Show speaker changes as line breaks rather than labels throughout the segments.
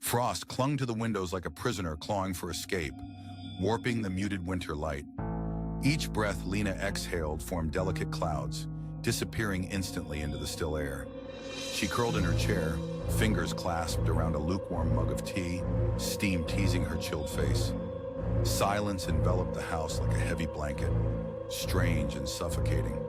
Frost clung to the windows like a prisoner clawing for escape, warping the muted winter light. Each breath Lena exhaled formed delicate clouds, disappearing instantly into the still air. She curled in her chair, fingers clasped around a lukewarm mug of tea, steam teasing her chilled face. Silence enveloped the house like a heavy blanket, strange and suffocating.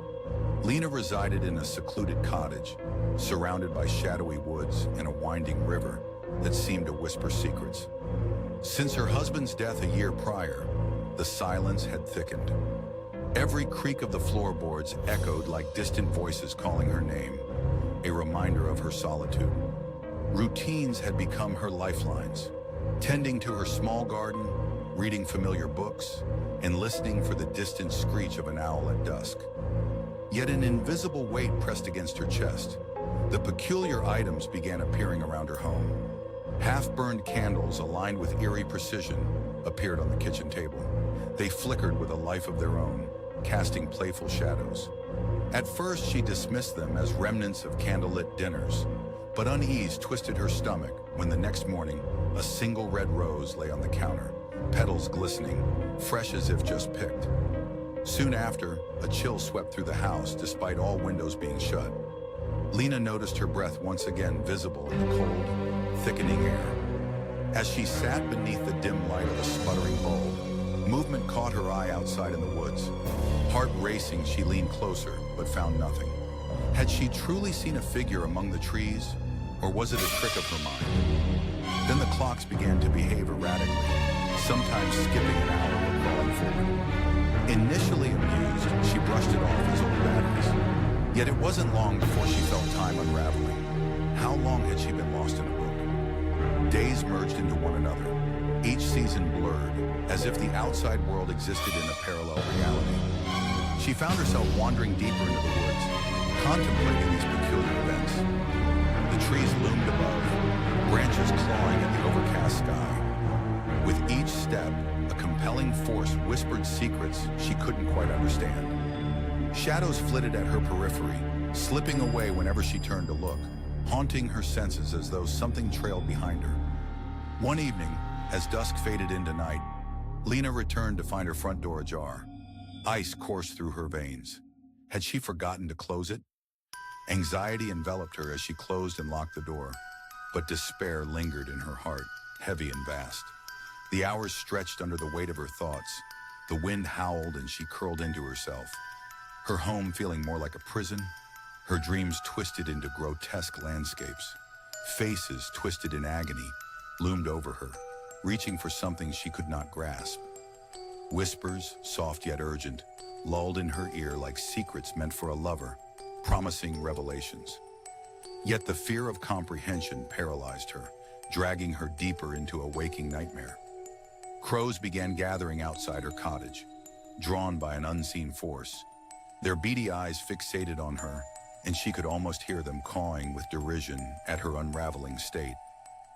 Lena resided in a secluded cottage, surrounded by shadowy woods and a winding river that seemed to whisper secrets. Since her husband's death a year prior, the silence had thickened. Every creak of the floorboards echoed like distant voices calling her name, a reminder of her solitude. Routines had become her lifelines, tending to her small garden, reading familiar books, and listening for the distant screech of an owl at dusk. Yet an invisible weight pressed against her chest. The peculiar items began appearing around her home. Half-burned candles aligned with eerie precision appeared on the kitchen table. They flickered with a life of their own, casting playful shadows. At first, she dismissed them as remnants of candlelit dinners, but unease twisted her stomach when the next morning, a single red rose lay on the counter, petals glistening, fresh as if just picked. Soon after, a chill swept through the house despite all windows being shut. Lena noticed her breath once again visible in the cold, thickening air. As she sat beneath the dim light of a sputtering bulb, movement caught her eye outside in the woods. Heart racing, she leaned closer, but found nothing. Had she truly seen a figure among the trees, or was it a trick of her mind? Then the clocks began to behave erratically, sometimes skipping an hour or crawling forward. Initially amused, she brushed it off as old batteries. Yet it wasn't long before she felt time unraveling. How long had she been lost in a book? Days merged into one another, each season blurred, as if the outside world existed in a parallel reality. She found herself wandering deeper into the woods, contemplating these peculiar events. The trees loomed above, branches clawing at the overcast sky. With each step, a compelling force whispered secrets she couldn't quite understand. Shadows flitted at her periphery, slipping away whenever she turned to look, haunting her senses as though something trailed behind her. One evening, as dusk faded into night, Lena returned to find her front door ajar. Ice coursed through her veins. Had she forgotten to close it? Anxiety enveloped her as she closed and locked the door, but despair lingered in her heart, heavy and vast. The hours stretched under the weight of her thoughts. The wind howled and she curled into herself. Her home feeling more like a prison, her dreams twisted into grotesque landscapes. Faces twisted in agony loomed over her, reaching for something she could not grasp. Whispers, soft yet urgent, lulled in her ear like secrets meant for a lover, promising revelations. Yet the fear of comprehension paralyzed her, dragging her deeper into a waking nightmare. Crows began gathering outside her cottage, drawn by an unseen force. Their beady eyes fixated on her, and she could almost hear them cawing with derision at her unraveling state.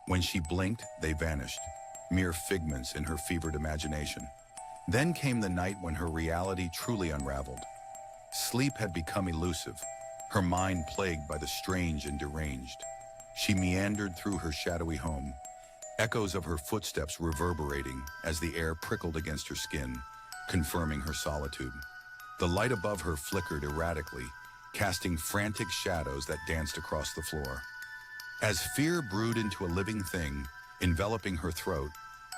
When she blinked, they vanished, mere figments in her fevered imagination. Then came the night when her reality truly unraveled. Sleep had become elusive, her mind plagued by the strange and deranged. She meandered through her shadowy home, echoes of her footsteps reverberating as the air prickled against her skin, confirming her solitude. The light above her flickered erratically, casting frantic shadows that danced across the floor. As fear brewed into a living thing, enveloping her throat,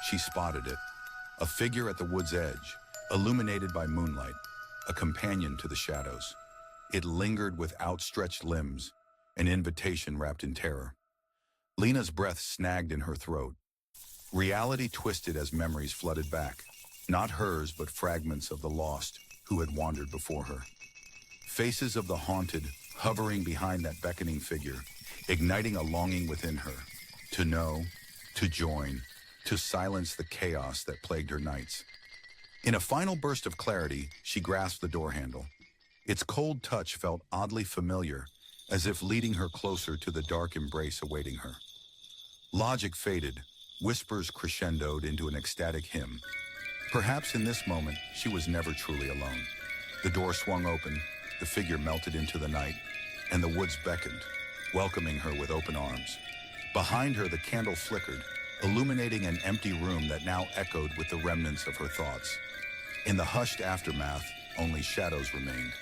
she spotted it. A figure at the wood's edge, illuminated by moonlight, a companion to the shadows. It lingered with outstretched limbs, an invitation wrapped in terror. Lena's breath snagged in her throat. Reality twisted as memories flooded back, not hers but fragments of the lost who had wandered before her. Faces of the haunted hovering behind that beckoning figure, igniting a longing within her, to know, to join, to silence the chaos that plagued her nights. In a final burst of clarity, she grasped the door handle. Its cold touch felt oddly familiar, as if leading her closer to the dark embrace awaiting her. Logic faded, whispers crescendoed into an ecstatic hymn. Perhaps in this moment, she was never truly alone. The door swung open, the figure melted into the night, and the woods beckoned, welcoming her with open arms. Behind her, the candle flickered, illuminating an empty room that now echoed with the remnants of her thoughts. In the hushed aftermath, only shadows remained.